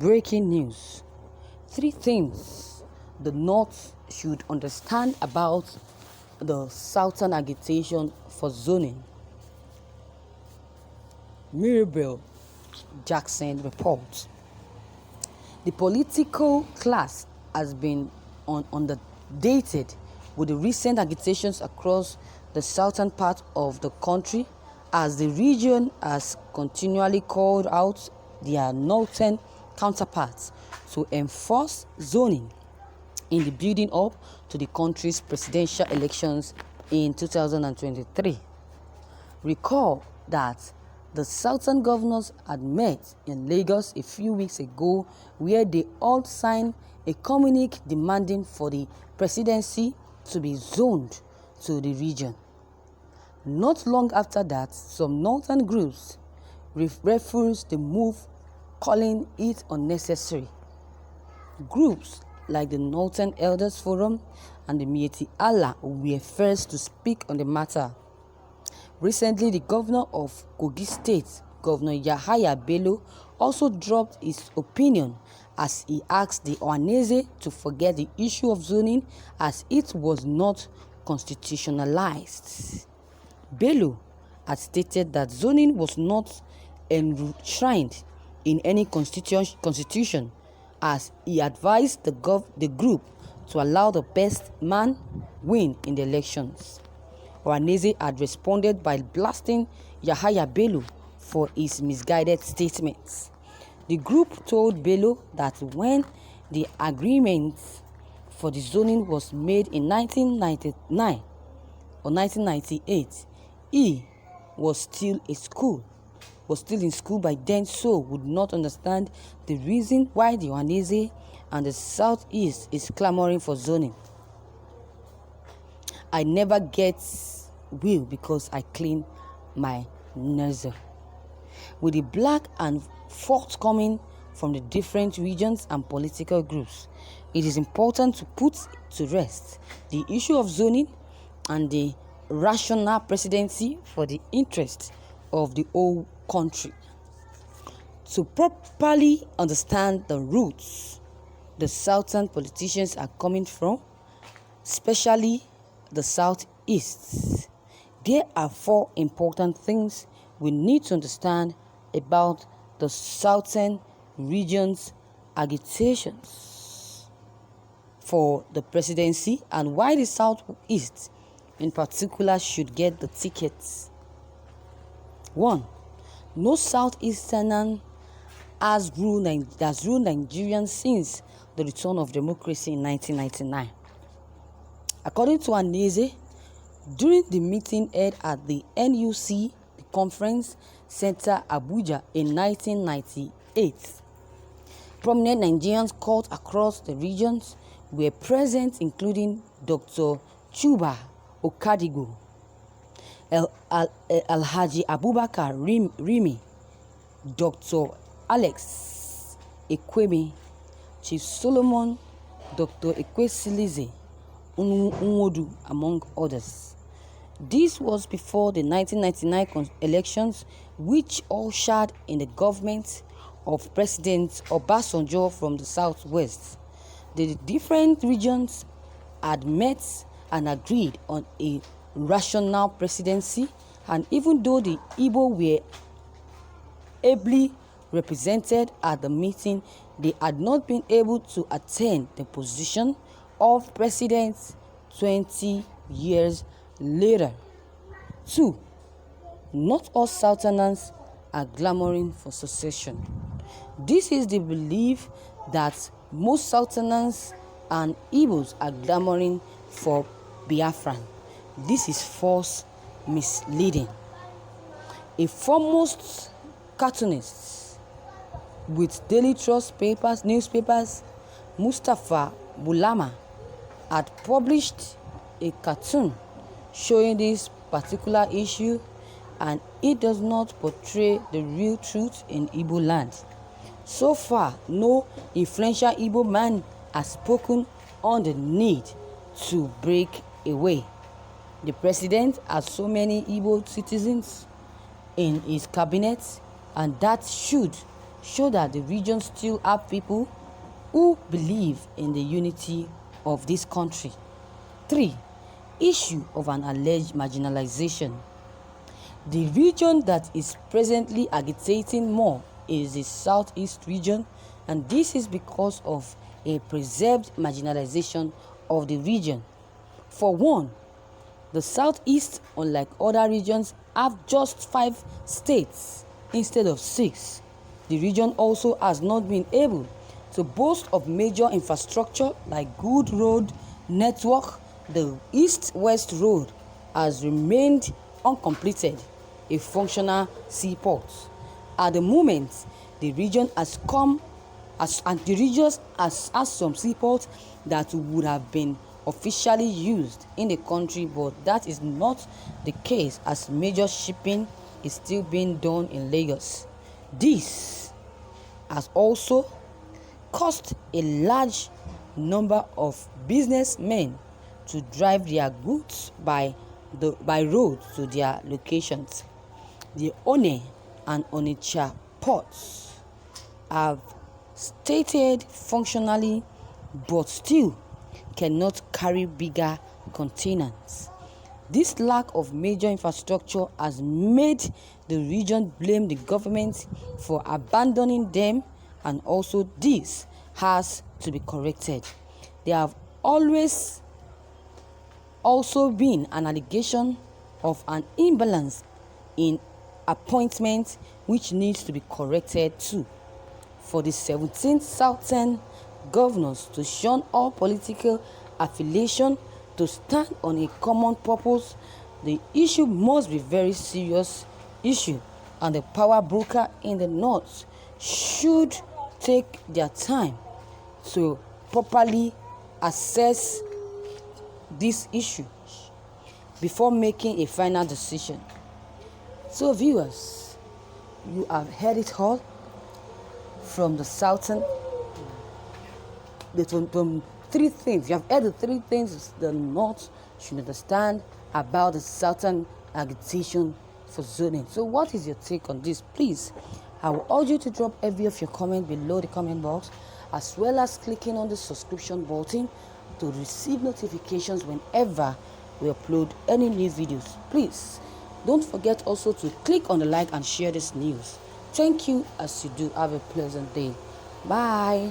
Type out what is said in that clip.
Breaking news. 3 things the North should understand about the Southern agitation for zoning. Mirabel Jackson report. The political class has been inundated with the recent agitations across the southern part of the country, as the region has continually called out their northern counterparts to enforce zoning in the building up to the country's presidential elections in 2023. Recall that the southern governors had met in Lagos a few weeks ago, where they all signed a communique demanding for the presidency to be zoned to the region. Not long after that, some northern groups refused the move, calling it unnecessary. Groups like the Northern Elders Forum and the Mieti Allah were first to speak on the matter. Recently, the governor of Kogi State, Governor Yahaya Bello, also dropped his opinion as he asked the Ohanaeze to forget the issue of zoning as it was not constitutionalized. Bello had stated that zoning was not enshrined in any constitution, as he advised the group to allow the best man win in the elections. Ohanaeze had responded by blasting Yahaya Bello for his misguided statements. The group told Bello that when the agreement for the zoning was made in 1999 or 1998, he was still in school by then, so would not understand the reason why the Ohanaeze and the Southeast is clamoring for zoning. I never get will because I clean my nozzle. With the black and forthcoming from the different regions and political groups, it is important to put to rest the issue of zoning and the rational presidency for the interest of the whole country. To properly understand the roots the southern politicians are coming from, especially the southeast, there are 4 important things we need to understand about the southern region's agitations for the presidency and why the southeast in particular should get the tickets. 1. No Southeasterner has ruled Nigerians since the return of democracy in 1999. According to Ohanaeze, during the meeting held at the NUC, the Conference Center, Abuja, in 1998, prominent Nigerians caught across the regions were present, including Dr. Chuba Okadigo, Alhaji Abubakar Rimi, Dr. Alex Ekweme, Chief Solomon, Dr. Ekwesilize Nwodu, among others. This was before the 1999 elections, which ushered in the government of President Obasanjo from the southwest. The different regions had met and agreed on a rational presidency, and even though the Igbo were ably represented at the meeting, they had not been able to attain the position of president 20 years later. 2. Not all Southerners are clamoring for secession. This is the belief that most Southerners and Igbos are clamoring for Biafran. This is false, misleading. A foremost cartoonist with Daily Trust newspapers, Mustapha Bulama, had published a cartoon showing this particular issue, and it does not portray the real truth in Igbo land. So far, no influential Igbo man has spoken on the need to break away. The president has so many Igbo citizens in his cabinet, and that should show that the region still have people who believe in the unity of this country. 3. Issue of an alleged marginalization. The region that is presently agitating more is the Southeast region, and this is because of a preserved marginalization of the region. For one, the Southeast, unlike other regions, have just 5 states instead of 6. The region also has not been able to boast of major infrastructure like good road network. The East-West Road has remained uncompleted, a functional seaport. At the moment, the region has some seaports that would have been officially used in the country, but that is not the case as major shipping is still being done in Lagos. This has also caused a large number of businessmen to drive their goods by road to their locations. The One and Onitsha ports have stated functionally but still cannot carry bigger containers. This lack of major infrastructure has made the region blame the government for abandoning them, and also this has to be corrected. There have always also been an allegation of an imbalance in appointments which needs to be corrected too. For the 17 Southern governors to shun all political affiliation to stand on a common purpose, the issue must be very serious issue, and the power broker in the north should take their time to properly assess this issue before making a final decision. So viewers, you have heard it all from the southern, the 3 things. You have heard the 3 things the north should understand about the southern agitation for zoning. So what is your take on this? Please, I will urge you to drop every of your comment below the comment box, as well as clicking on the subscription button to receive notifications whenever we upload any new videos. Please don't forget also to click on the like and share this news. Thank you. As you do, have a pleasant day. Bye.